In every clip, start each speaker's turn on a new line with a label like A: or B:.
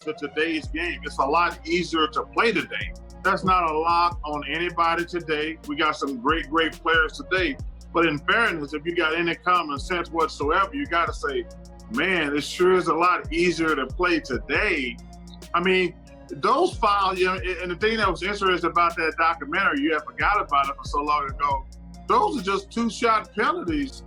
A: to today's game. It's a lot easier to play today. That's not a lot on anybody today. We got some great players today. But in fairness, if you got any common sense whatsoever, you got to say, man, it sure is a lot easier to play today. I mean, those fouls, you know, and the thing that was interesting about that documentary, you had forgot about it for so long ago, those are just two-shot penalties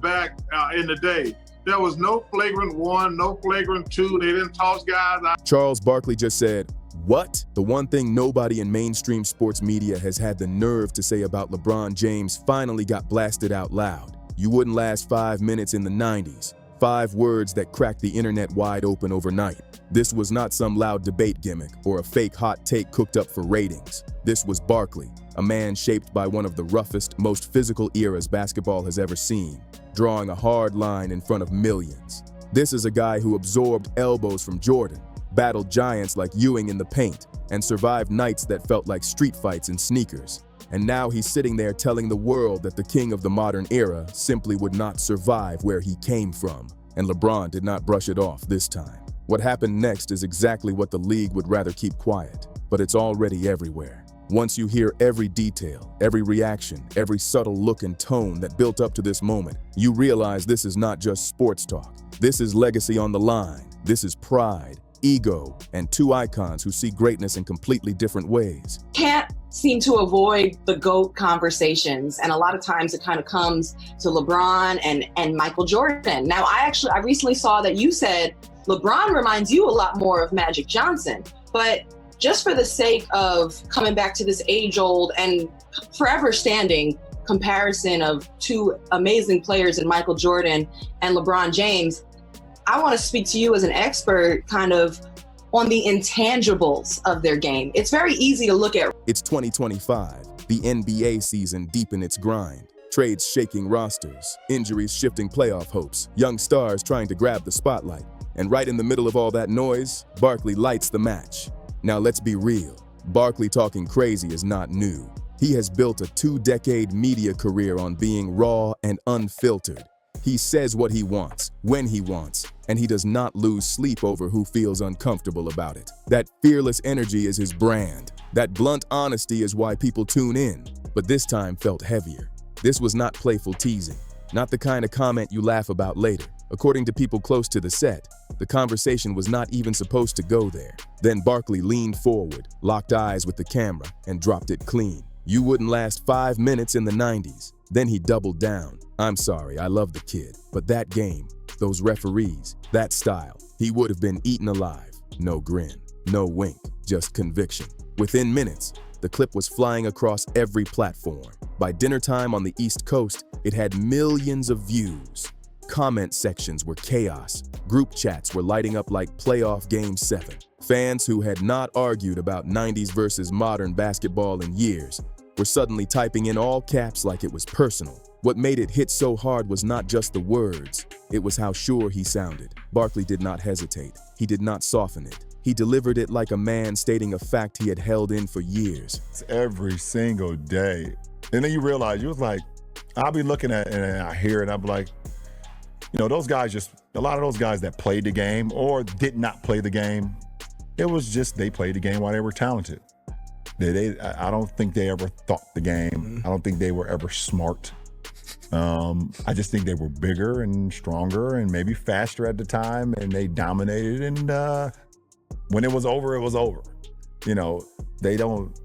A: back in the day. There was no flagrant one, no flagrant two. They didn't toss guys out.
B: Charles Barkley just said, what? The one thing nobody in mainstream sports media has had the nerve to say about LeBron James finally got blasted out loud. You wouldn't last 5 minutes in the 90s. 5 words that cracked the internet wide open overnight. This was not some loud debate gimmick or a fake hot take cooked up for ratings. This was Barkley, a man shaped by one of the roughest, most physical eras basketball has ever seen, drawing a hard line in front of millions. This is a guy who absorbed elbows from Jordan, battled giants like Ewing in the paint, and survived nights that felt like street fights in sneakers. And now he's sitting there telling the world that the king of the modern era simply would not survive where he came from. And LeBron did not brush it off this time. What happened next is exactly what the league would rather keep quiet, but it's already everywhere. Once you hear every detail, every reaction, every subtle look and tone that built up to this moment, you realize this is not just sports talk. This is legacy on the line. This is pride, ego, and 2 icons who see greatness in completely different ways.
C: Can't seem to avoid the GOAT conversations, and a lot of times it kind of comes to LeBron and Michael Jordan. Now, I recently saw that you said LeBron reminds you a lot more of Magic Johnson, but just for the sake of coming back to this age-old and forever standing comparison of 2 amazing players in Michael Jordan and LeBron James, I want to speak to you as an expert kind of on the intangibles of their game. It's very easy to look at.
B: It's 2025, the NBA season deep in its grind. Trades shaking rosters, injuries shifting playoff hopes, young stars trying to grab the spotlight. And right in the middle of all that noise, Barkley lights the match. Now let's be real, Barkley talking crazy is not new. He has built a 2-decade media career on being raw and unfiltered. He says what he wants, when he wants, and he does not lose sleep over who feels uncomfortable about it. That fearless energy is his brand. That blunt honesty is why people tune in, but this time felt heavier. This was not playful teasing, not the kind of comment you laugh about later. According to people close to the set, the conversation was not even supposed to go there. Then Barkley leaned forward, locked eyes with the camera, and dropped it clean. You wouldn't last 5 minutes in the 90s. Then he doubled down. I'm sorry, I love the kid, but that game, those referees, that style, he would have been eaten alive. No grin, no wink, just conviction. Within minutes, the clip was flying across every platform. By dinner time on the East Coast, it had millions of views. Comment sections were chaos. Group chats were lighting up like playoff Game 7. Fans who had not argued about 90s versus modern basketball in years were suddenly typing in all caps like it was personal. What made it hit so hard was not just the words, it was how sure he sounded. Barkley did not hesitate. He did not soften it. He delivered it like a man stating a fact he had held in for years.
D: It's every single day. And then you realize, you was like, I'll be looking at it and I hear it, I'm like, you know, those guys a lot of those guys that played the game or did not play the game, it was just they played the game while they were talented. I don't think they ever thought the game. I don't think they were ever smart. I just think they were bigger and stronger and maybe faster at the time, and they dominated. And when it was over, it was over. You know, they don't.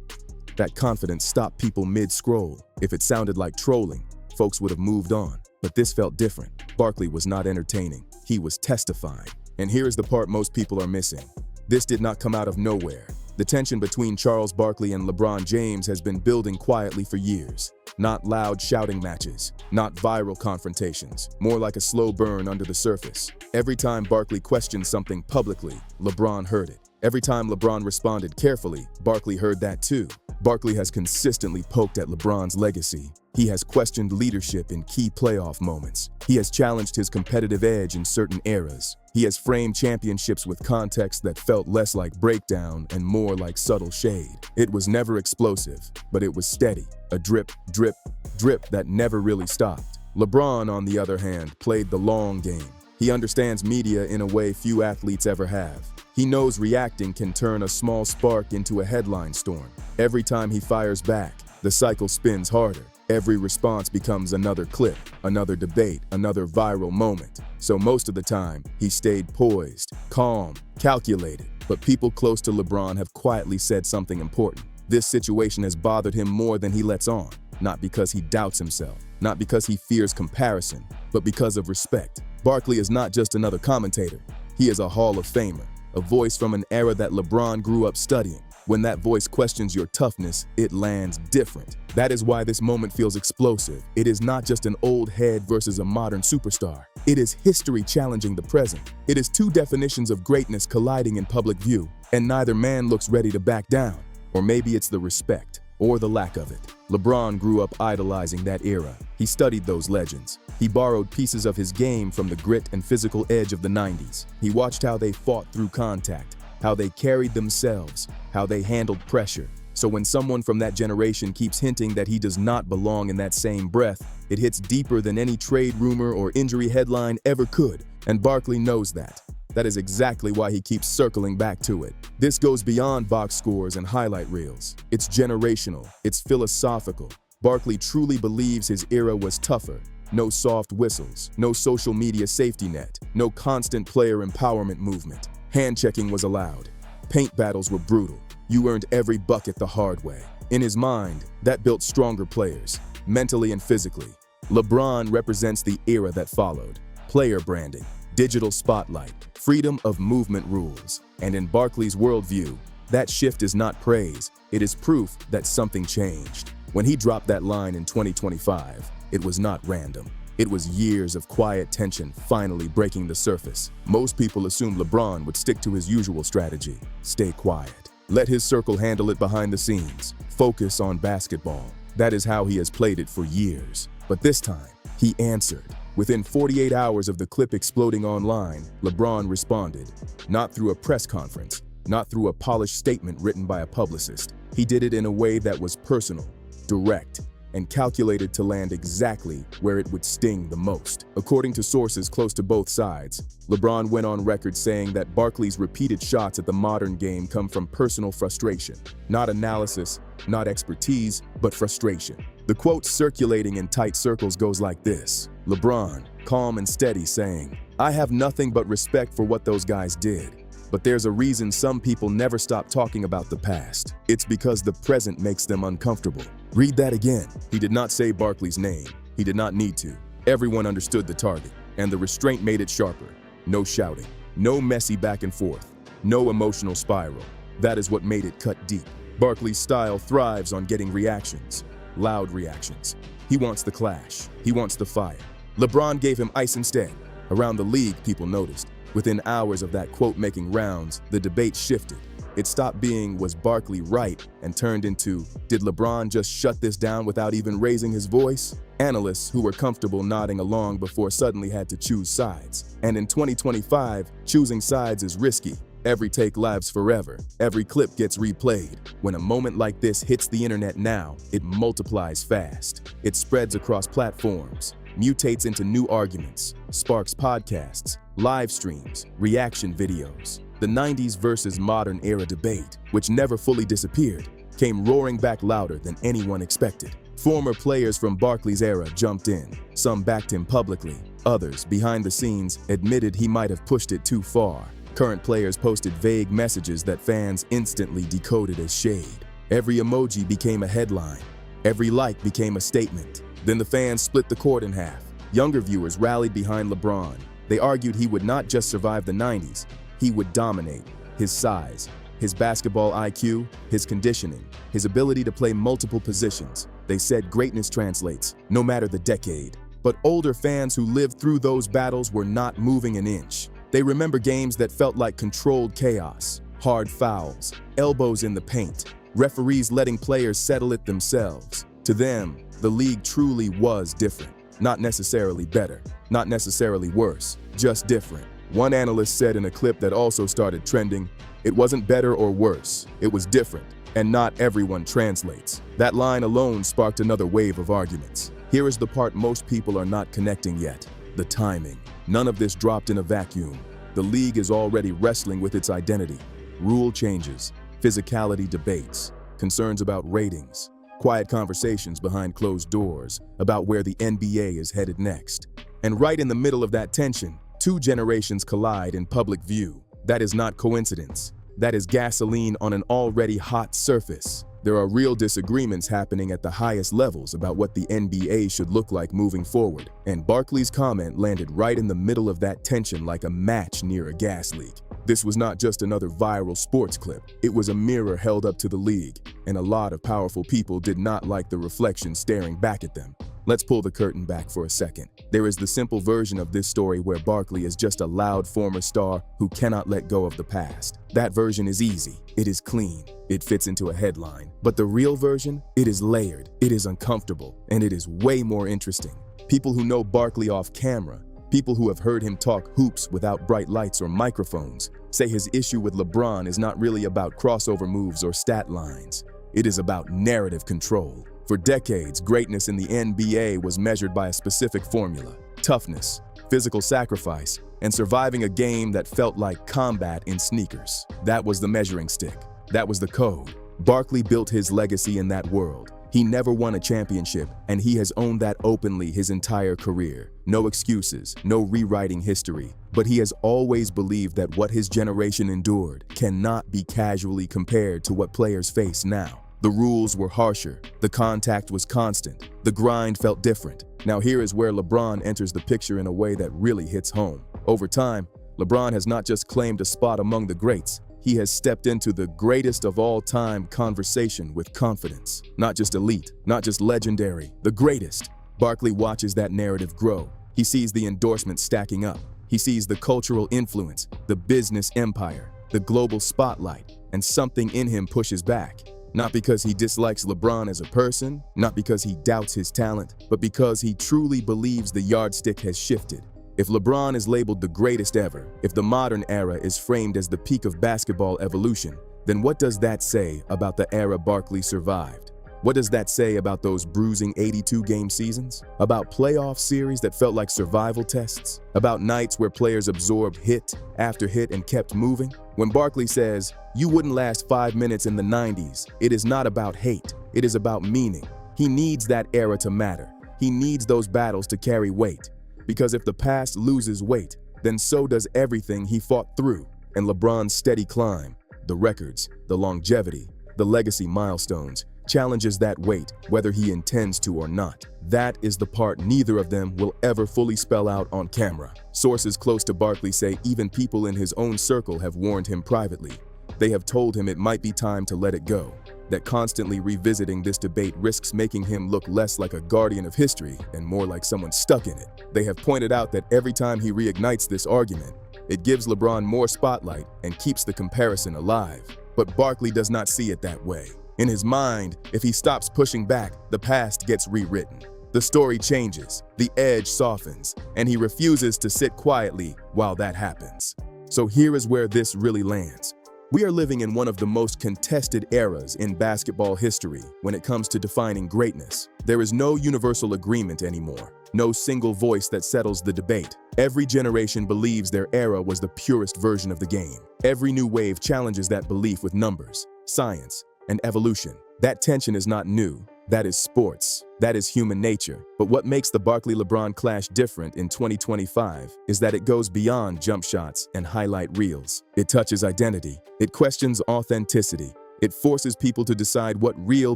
B: That confidence stopped people mid-scroll. If it sounded like trolling, folks would have moved on. But this felt different. Barkley was not entertaining. He was testifying. And here is the part most people are missing. This did not come out of nowhere. The tension between Charles Barkley and LeBron James has been building quietly for years. Not loud shouting matches, not viral confrontations, more like a slow burn under the surface. Every time Barkley questioned something publicly, LeBron heard it. Every time LeBron responded carefully, Barkley heard that too. Barkley has consistently poked at LeBron's legacy. He has questioned leadership in key playoff moments. He has challenged his competitive edge in certain eras. He has framed championships with context that felt less like breakdown and more like subtle shade. It was never explosive, but it was steady. A drip, drip, drip that never really stopped. LeBron, on the other hand, played the long game. He understands media in a way few athletes ever have. He knows reacting can turn a small spark into a headline storm. Every time he fires back, the cycle spins harder. Every response becomes another clip, another debate, another viral moment. So most of the time, he stayed poised, calm, calculated. But people close to LeBron have quietly said something important. This situation has bothered him more than he lets on. Not because he doubts himself, not because he fears comparison, but because of respect. Barkley is not just another commentator. He is a Hall of Famer, a voice from an era that LeBron grew up studying. When that voice questions your toughness, it lands different. That is why this moment feels explosive. It is not just an old head versus a modern superstar. It is history challenging the present. It is two definitions of greatness colliding in public view, and neither man looks ready to back down. Or maybe it's the respect, or the lack of it. LeBron grew up idolizing that era. He studied those legends. He borrowed pieces of his game from the grit and physical edge of the 90s. He watched how they fought through contact, how they carried themselves, how they handled pressure. So when someone from that generation keeps hinting that he does not belong in that same breath, it hits deeper than any trade rumor or injury headline ever could. And Barkley knows that. That is exactly why he keeps circling back to it. This goes beyond box scores and highlight reels. It's generational. It's philosophical. Barkley truly believes his era was tougher. No soft whistles, no social media safety net, no constant player empowerment movement. Hand-checking was allowed. Paint battles were brutal. You earned every bucket the hard way. In his mind, that built stronger players, mentally and physically. LeBron represents the era that followed. Player branding, digital spotlight, freedom of movement rules. And in Barkley's worldview, that shift is not praise, it is proof that something changed. When he dropped that line in 2025, it was not random. It was years of quiet tension finally breaking the surface. Most people assumed LeBron would stick to his usual strategy, stay quiet. Let his circle handle it behind the scenes. Focus on basketball. That is how he has played it for years. But this time, he answered. Within 48 hours of the clip exploding online, LeBron responded. Not through a press conference, not through a polished statement written by a publicist. He did it in a way that was personal, direct, and calculated to land exactly where it would sting the most. According to sources close to both sides, LeBron went on record saying that Barkley's repeated shots at the modern game come from personal frustration. Not analysis, not expertise, but frustration. The quote circulating in tight circles goes like this. LeBron, calm and steady, saying, "I have nothing but respect for what those guys did. But there's a reason some people never stop talking about the past. It's because the present makes them uncomfortable." Read that again. He did not say Barkley's name. He did not need to. Everyone understood the target, and the restraint made it sharper. No shouting, no messy back and forth, no emotional spiral. That is what made it cut deep. Barkley's style thrives on getting reactions, loud reactions. He wants the clash. He wants the fire. LeBron gave him ice instead. Around the league, people noticed. Within hours of that quote-making rounds, the debate shifted. It stopped being, was Barkley right, and turned into, did LeBron just shut this down without even raising his voice? Analysts who were comfortable nodding along before suddenly had to choose sides. And in 2025, choosing sides is risky. Every take lives forever. Every clip gets replayed. When a moment like this hits the internet now, it multiplies fast. It spreads across platforms, mutates into new arguments, sparks podcasts, live streams, reaction videos. The 90s versus modern era debate, which never fully disappeared, came roaring back louder than anyone expected. Former players from Barkley's era jumped in. Some backed him publicly. Others, behind the scenes, admitted he might have pushed it too far. Current players posted vague messages that fans instantly decoded as shade. Every emoji became a headline. Every like became a statement. Then the fans split the court in half. Younger viewers rallied behind LeBron. They argued he would not just survive the 90s, he would dominate. His size, his basketball IQ, his conditioning, his ability to play multiple positions. They said greatness translates, no matter the decade. But older fans who lived through those battles were not moving an inch. They remember games that felt like controlled chaos, hard fouls, elbows in the paint, referees letting players settle it themselves. To them, the league truly was different. Not necessarily better, not necessarily worse, just different. One analyst said in a clip that also started trending, "It wasn't better or worse, it was different, and not everyone translates." That line alone sparked another wave of arguments. Here is the part most people are not connecting yet, the timing. None of this dropped in a vacuum. The league is already wrestling with its identity. Rule changes, physicality debates, concerns about ratings, quiet conversations behind closed doors about where the NBA is headed next. And right in the middle of that tension, two generations collide in public view. That is not coincidence. That is gasoline on an already hot surface. There are real disagreements happening at the highest levels about what the NBA should look like moving forward, and Barkley's comment landed right in the middle of that tension like a match near a gas leak. This was not just another viral sports clip. It was a mirror held up to the league, and a lot of powerful people did not like the reflection staring back at them. Let's pull the curtain back for a second. There is the simple version of this story where Barkley is just a loud former star who cannot let go of the past. That version is easy, it is clean, it fits into a headline. But the real version, it is layered, it is uncomfortable, and it is way more interesting. People who know Barkley off camera, people who have heard him talk hoops without bright lights or microphones, say his issue with LeBron is not really about crossover moves or stat lines. It is about narrative control. For decades, greatness in the NBA was measured by a specific formula: toughness, physical sacrifice, and surviving a game that felt like combat in sneakers. That was the measuring stick. That was the code. Barkley built his legacy in that world. He never won a championship, and he has owned that openly his entire career. No excuses, no rewriting history. But he has always believed that what his generation endured cannot be casually compared to what players face now. The rules were harsher, the contact was constant, the grind felt different. Now here is where LeBron enters the picture in a way that really hits home. Over time, LeBron has not just claimed a spot among the greats, he has stepped into the greatest of all time conversation with confidence. Not just elite, not just legendary, the greatest. Barkley watches that narrative grow. He sees the endorsements stacking up. He sees the cultural influence, the business empire, the global spotlight, and something in him pushes back. Not because he dislikes LeBron as a person, not because he doubts his talent, but because he truly believes the yardstick has shifted. If LeBron is labeled the greatest ever, if the modern era is framed as the peak of basketball evolution, then what does that say about the era Barkley survived? What does that say about those bruising 82-game seasons? About playoff series that felt like survival tests? About nights where players absorbed hit after hit and kept moving? When Barkley says, "You wouldn't last 5 minutes in the 90s," it is not about hate, it is about meaning. He needs that era to matter. He needs those battles to carry weight. Because if the past loses weight, then so does everything he fought through. And LeBron's steady climb, the records, the longevity, the legacy milestones, challenges that weight, whether he intends to or not. That is the part neither of them will ever fully spell out on camera. Sources close to Barkley say even people in his own circle have warned him privately. They have told him it might be time to let it go, that constantly revisiting this debate risks making him look less like a guardian of history and more like someone stuck in it. They have pointed out that every time he reignites this argument, it gives LeBron more spotlight and keeps the comparison alive. But Barkley does not see it that way. In his mind, if he stops pushing back, the past gets rewritten. The story changes, the edge softens, and he refuses to sit quietly while that happens. So here is where this really lands. We are living in one of the most contested eras in basketball history when it comes to defining greatness. There is no universal agreement anymore, no single voice that settles the debate. Every generation believes their era was the purest version of the game. Every new wave challenges that belief with numbers, science, and evolution. That tension is not new. That is sports. That is human nature. But what makes the Barkley-LeBron clash different in 2025 is that it goes beyond jump shots and highlight reels. It touches identity. It questions authenticity. It forces people to decide what real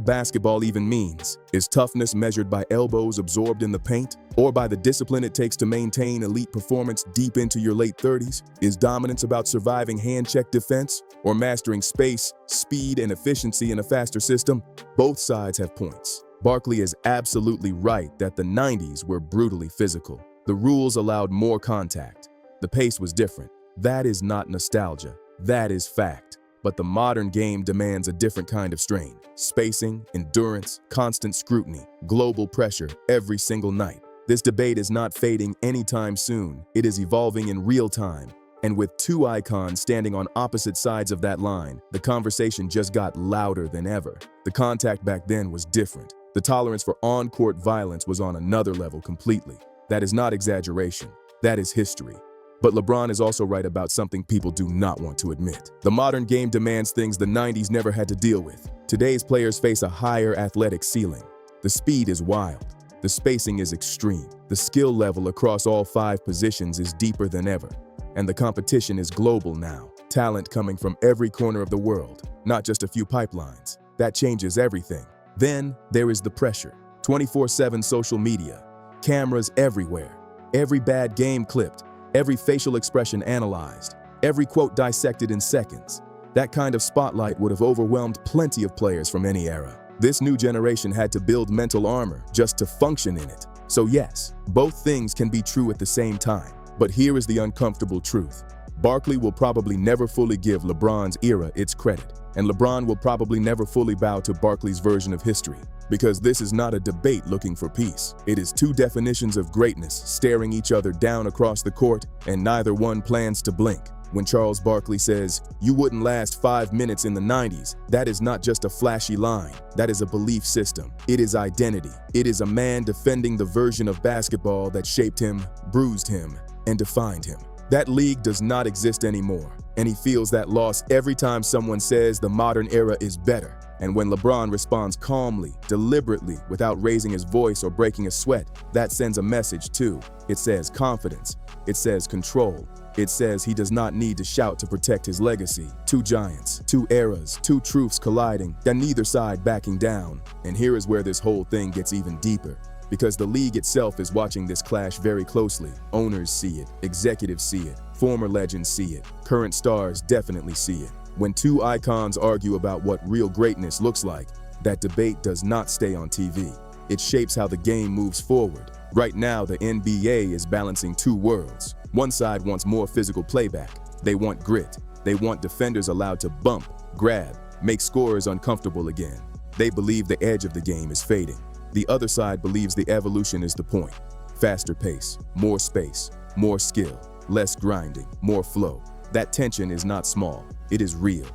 B: basketball even means. Is toughness measured by elbows absorbed in the paint? Or by the discipline it takes to maintain elite performance deep into your late 30s? Is dominance about surviving hand-check defense? Or mastering space, speed, and efficiency in a faster system? Both sides have points. Barkley is absolutely right that the 90s were brutally physical. The rules allowed more contact. The pace was different. That is not nostalgia. That is fact. But the modern game demands a different kind of strain. Spacing, endurance, constant scrutiny, global pressure every single night. This debate is not fading anytime soon. It is evolving in real time. And with two icons standing on opposite sides of that line, the conversation just got louder than ever. The contact back then was different. The tolerance for on-court violence was on another level completely. That is not exaggeration. That is history. But LeBron is also right about something people do not want to admit. The modern game demands things the 90s never had to deal with. Today's players face a higher athletic ceiling. The speed is wild. The spacing is extreme. The skill level across all 5 positions is deeper than ever. And the competition is global now. Talent coming from every corner of the world, not just a few pipelines. That changes everything. Then there is the pressure. 24/7 social media, cameras everywhere, every bad game clipped, every facial expression analyzed, every quote dissected in seconds. That kind of spotlight would have overwhelmed plenty of players from any era. This new generation had to build mental armor just to function in it. So yes, both things can be true at the same time. But here is the uncomfortable truth. Barkley will probably never fully give LeBron's era its credit, and LeBron will probably never fully bow to Barkley's version of history, because this is not a debate looking for peace. It is 2 definitions of greatness staring each other down across the court, and neither one plans to blink. When Charles Barkley says, "You wouldn't last 5 minutes in the 90s, that is not just a flashy line. That is a belief system. It is identity. It is a man defending the version of basketball that shaped him, bruised him, and defined him." That league does not exist anymore, and he feels that loss every time someone says the modern era is better. And when LeBron responds calmly, deliberately, without raising his voice or breaking a sweat, that sends a message too. It says confidence. It says control. It says he does not need to shout to protect his legacy. 2 giants, 2 eras, 2 truths colliding, and neither side backing down. And here is where this whole thing gets even deeper. Because the league itself is watching this clash very closely. Owners see it, executives see it, former legends see it, current stars definitely see it. When 2 icons argue about what real greatness looks like, that debate does not stay on TV. It shapes how the game moves forward. Right now, the NBA is balancing 2 worlds. One side wants more physical playback. They want grit. They want defenders allowed to bump, grab, make scorers uncomfortable again. They believe the edge of the game is fading. The other side believes the evolution is the point. Faster pace, more space, more skill, less grinding, more flow. That tension is not small, it is real.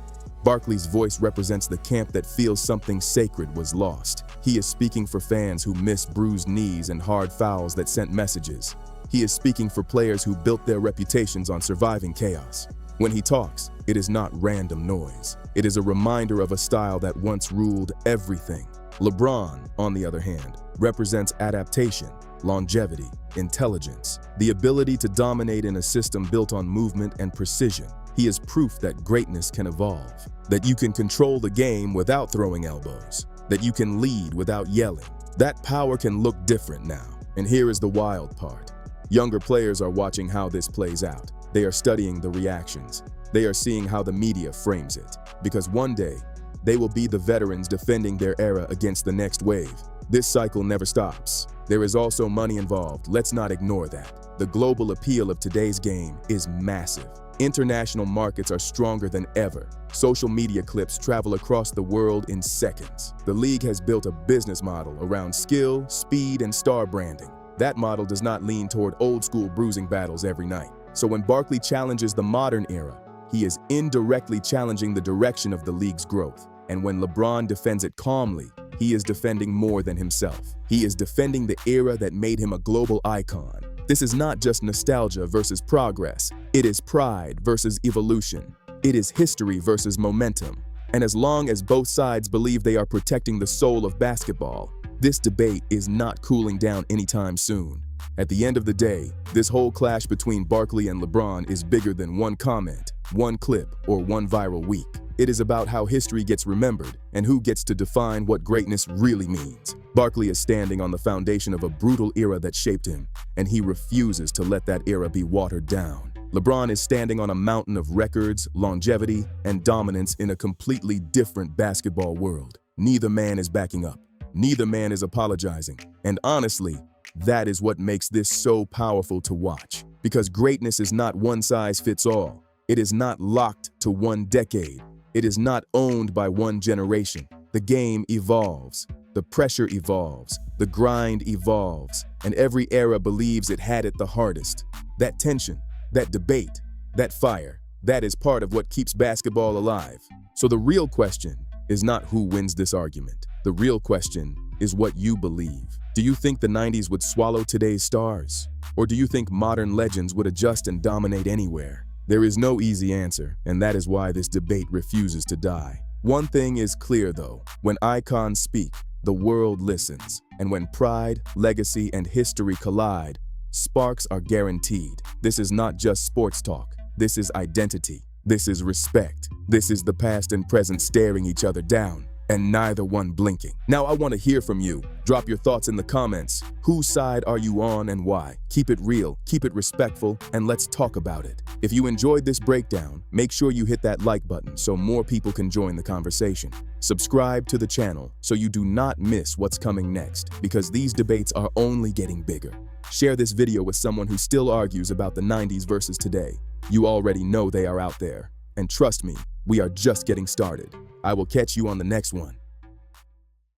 B: Barkley's voice represents the camp that feels something sacred was lost. He is speaking for fans who miss bruised knees and hard fouls that sent messages. He is speaking for players who built their reputations on surviving chaos. When he talks, it is not random noise. It is a reminder of a style that once ruled everything. LeBron, on the other hand, represents adaptation, longevity, intelligence, the ability to dominate in a system built on movement and precision. He is proof that greatness can evolve, that you can control the game without throwing elbows, that you can lead without yelling. That power can look different now. And here is the wild part. Younger players are watching how this plays out. They are studying the reactions. They are seeing how the media frames it. Because one day, they will be the veterans defending their era against the next wave. This cycle never stops. There is also money involved. Let's not ignore that. The global appeal of today's game is massive. International markets are stronger than ever. Social media clips travel across the world in seconds. The league has built a business model around skill, speed, and star branding. That model does not lean toward old-school bruising battles every night. So when Barkley challenges the modern era, he is indirectly challenging the direction of the league's growth. And when LeBron defends it calmly, he is defending more than himself. He is defending the era that made him a global icon. This is not just nostalgia versus progress. It is pride versus evolution. It is history versus momentum. And as long as both sides believe they are protecting the soul of basketball, this debate is not cooling down anytime soon. At the end of the day, this whole clash between Barkley and LeBron is bigger than one comment, one clip, or one viral week. It is about how history gets remembered and who gets to define what greatness really means. Barkley is standing on the foundation of a brutal era that shaped him, and he refuses to let that era be watered down. LeBron is standing on a mountain of records, longevity, and dominance in a completely different basketball world. Neither man is backing up. Neither man is apologizing. And honestly, that is what makes this so powerful to watch. Because greatness is not one size fits all. It is not locked to one decade. It is not owned by one generation. The game evolves. The pressure evolves. The grind evolves. And every era believes it had it the hardest. That tension, that debate, that fire, that is part of what keeps basketball alive. So the real question is not who wins this argument. The real question is what you believe. Do you think the 90s would swallow today's stars? Or do you think modern legends would adjust and dominate anywhere? There is no easy answer, and that is why this debate refuses to die. One thing is clear though, when icons speak, the world listens. And when pride, legacy, and history collide, sparks are guaranteed. This is not just sports talk. This is identity. This is respect. This is the past and present staring each other down, and neither one blinking. Now I want to hear from you. Drop your thoughts in the comments. Whose side are you on and why? Keep it real, keep it respectful, and let's talk about it. If you enjoyed this breakdown, make sure you hit that like button so more people can join the conversation. Subscribe to the channel so you do not miss what's coming next, because these debates are only getting bigger. Share this video with someone who still argues about the 90s versus today. You already know they are out there. And trust me, we are just getting started. I will catch you on the next one.